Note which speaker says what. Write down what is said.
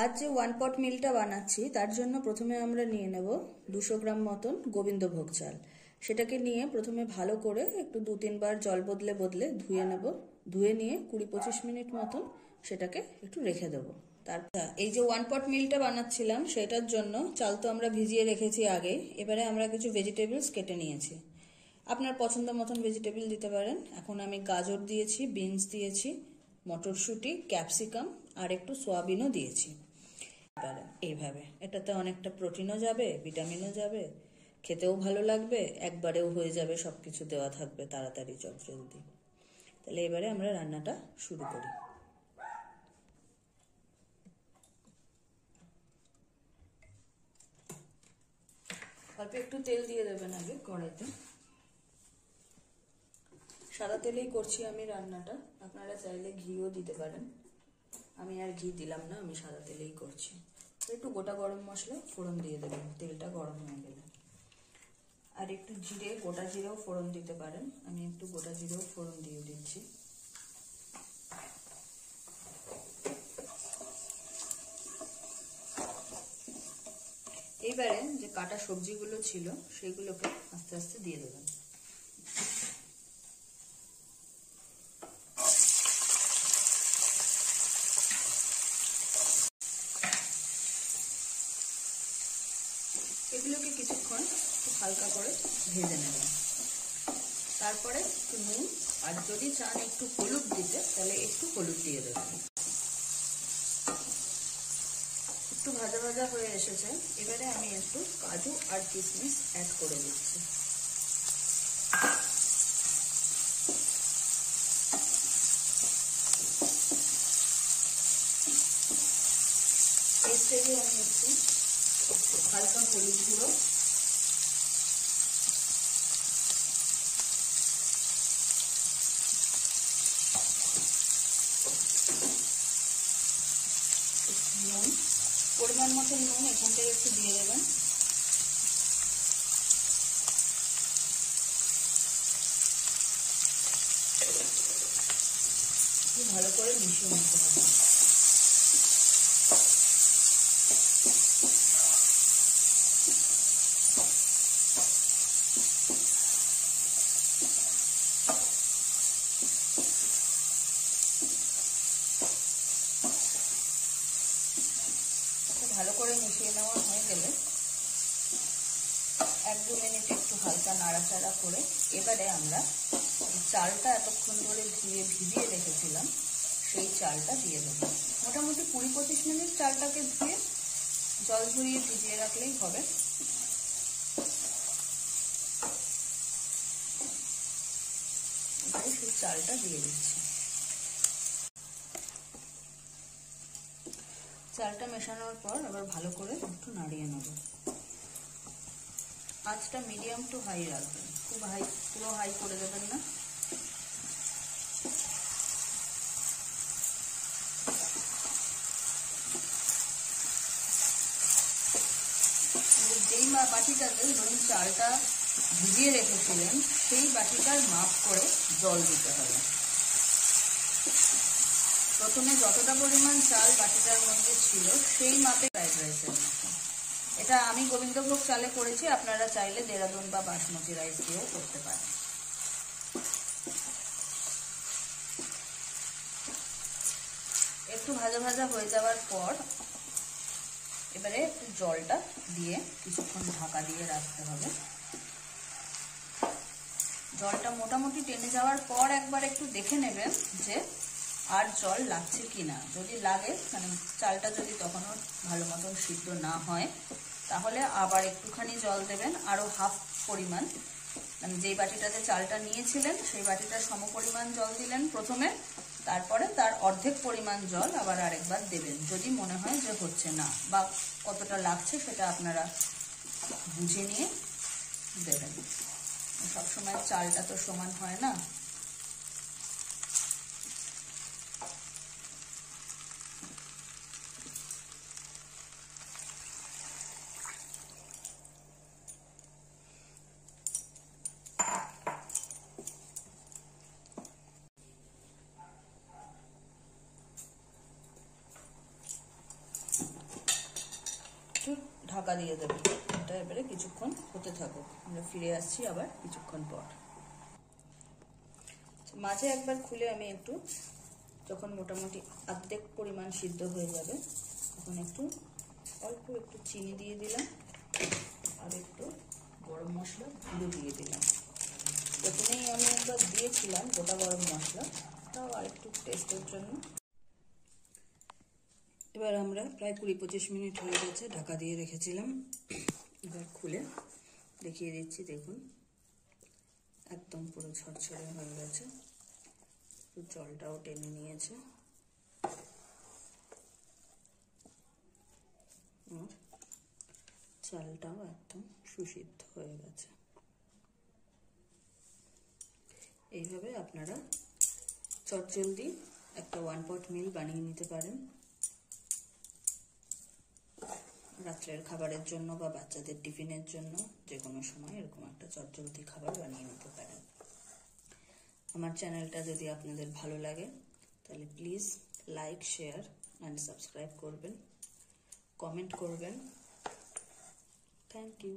Speaker 1: আজ যে 1 পট মিলটা বানাচ্ছি তার জন্য প্রথমে আমরা নিয়ে নেব 200 গ্রাম মতন গোবিন্দভোগ চাল। সেটাকে নিয়ে প্রথমে ভালো করে একটু 2-3 বার জল বদলে বদলে ধুয়ে নেব। ধুয়ে নিয়ে 20-25 মিনিট মতন সেটাকে একটু রেখে দেবো। তারপর এই যে 1 পট মিলটা বানাচ্ছিলাম সেটার জন্য চাল তো আমরা ভিজিয়ে রেখেছি আগে। এবারে আমরা কিছু ভেজিটেবলস কেটে নিয়েছি। আপনার পছন্দ মতন ভেজিটেবল দিতে পারেন। এখন আমি গাজর দিয়েছি, বিনস দিয়েছি, মটরশুঁটি, ক্যাপসিকাম আর একটু সয়াবিনও দিয়েছি। এইভাবে এটাতে অনেকটা প্রোটিনও যাবে, ভিটামিনও যাবে, খেতেও ভালো লাগবে, একবারেও হয়ে যাবে, সবকিছু দেওয়া থাকবে তাড়াতাড়ি জলদি। তাহলে এবারে আমরা রান্নাটা শুরু করি। অল্প একটু তেল দিয়ে দেবেন আগে কড়াইতে। সাদা তেলেই করছি আমি রান্নাটা, আপনারা চাইলে ঘিও দিতে পারেন। আমি আর ঘি দিলাম না, আমি সাদা তেলেই করছি। একটু গোটা গরম মশলা ফোড়ন দিয়ে দেবেন তেলটা গরম হয়ে গেলে। আর একটু জিরে, গোটা জিরেও ফোড়ন দিতে পারেন। আমি একটু গোটা জিরেও ফোড়ন দিয়ে দিচ্ছি। এইবারে যে কাটা সবজিগুলো ছিল সেগুলোকে আস্তে আস্তে দিয়ে দেবেন। এগুলোকে কিছুক্ষণ হালকা করে ভেজে নেবেন। তারপরে একটু নুন, আর যদি চান একটু হলুদ দিতে তাহলে একটু হলুদ দিয়ে দেবেন। একটু ভাজা ভাজা হয়ে এসেছে, এবারে আমি একটু কাজু আর কিশমিশ অ্যাড করে দিচ্ছি। এই স্টেজে আমি একটু হালকা হলুদ গুঁড়ো, নুন, পরিমাণ মতো নুন এখান থেকে একটু দিয়ে দেবেন। ভালো করে মিশিয়ে নিতে হবে। ভালো করে মিশিয়ে নেওয়া হয়ে গেলে 1-2 মিনিট একটু হালকা নাড়াচাড়া করে এবারে আমরা চালটা এতক্ষণ ধরে ভিজিয়ে রেখেছিলাম সেই চালটা দিয়ে দেব। মোটামুটি 20-25 মিনিট চালটাকে ধুয়ে জল ঝরিয়ে ভিজিয়ে রাখলেই হবে। এবারে সেই চালটা দিয়ে দিচ্ছি। চালটা মেশানোর পর আবার ভালো করে একটু নাড়িয়ে নেব। আঁচটা মিডিয়াম টু হাই রাখবেন, খুব হাই পুরো হাই করে দেবেন না। যেই বাটিটাতে ধরুন চালটা ভিজিয়ে রেখেছিলেন সেই বাটিটার মাপ করে জল দিতে হবে। প্রথমে যতটা পরিমাণ চাল বাটিটার মধ্যে ছিল সেই মাপে ফ্রাইড রাইসের মতো। এটা আমি গোবিন্দভোগ চালে করেছি, আপনারা চাইলে দেরাদুন বা বাসমতি রাইস দিয়েও করতে পারেন। একটু ভাজা ভাজা হয়ে যাওয়ার পর এবারে একটু জলটা দিয়ে কিছুক্ষণ ঢাকা দিয়ে রাখতে হবে। জলটা মোটামুটি টেনে যাওয়ার পর একবার একটু দেখে নেবেন যে আর জল লাগছে কিনা। যদি লাগে, মানে চালটা যদি তখনও ভালো মতন সিদ্ধ না হয়, তাহলে আবার একটুখানি জল দেবেন, আরো হাফ পরিমাণ। মানে যেই বাটিটাতে চালটা নিয়েছিলেন সেই বাটিটার সমপরিমাণ জল দিলেন প্রথমে, তারপরে তার অর্ধেক পরিমাণ জল আবার আরেকবার দেবেন যদি মনে হয় যে হচ্ছে না, বা কতটা লাগছে সেটা আপনারা বুঝে নিয়ে দেবেন। সবসময় চালটা তো সমান হয় না। ঢাকা দিয়ে দেবো। এটা এবারে কিছুক্ষণ হতে থাকুক, আমরা ফিরে আসছি আবার কিছুক্ষণ পর। মাঝে একবার খুলে আমি একটু, যখন মোটামুটি অর্ধেক পরিমাণ সিদ্ধ হয়ে যাবে তখন একটু অল্প একটু চিনি দিয়ে দিলাম আর একটু গরম মশলা গুঁড়ো দিয়ে দিলাম। প্রথমেই আমি একবার দিয়েছিলাম গোটা গরম মশলা, তাও আর একটু টেস্টের জন্য। এবার আমরা প্রায় 20-25 মিনিট হয়ে গেছে, ঢাকা দিয়ে রেখেছিলাম। এবার খুলে দেখিয়ে দিচ্ছি, দেখুন একদম পুরো ঝরঝরে হয়ে গেছে, জলটাও টেনে নিয়েছে আর চালটাও একদম সুসিদ্ধ হয়ে গেছে। এইভাবে আপনারা চটজলদি একটা 1 পট মিল বানিয়ে নিতে পারেন, রাত্রের খাবারের জন্য বা বাচ্চাদের টিফিনের জন্য যে কোনো সময় এরকম একটা চটজলদি খাবার বানিয়ে নিতে পারেন। আমার চ্যানেলটা যদি আপনাদের ভালো লাগে তাহলে please like, share and subscribe করবেন, কমেন্ট করবেন। Thank you.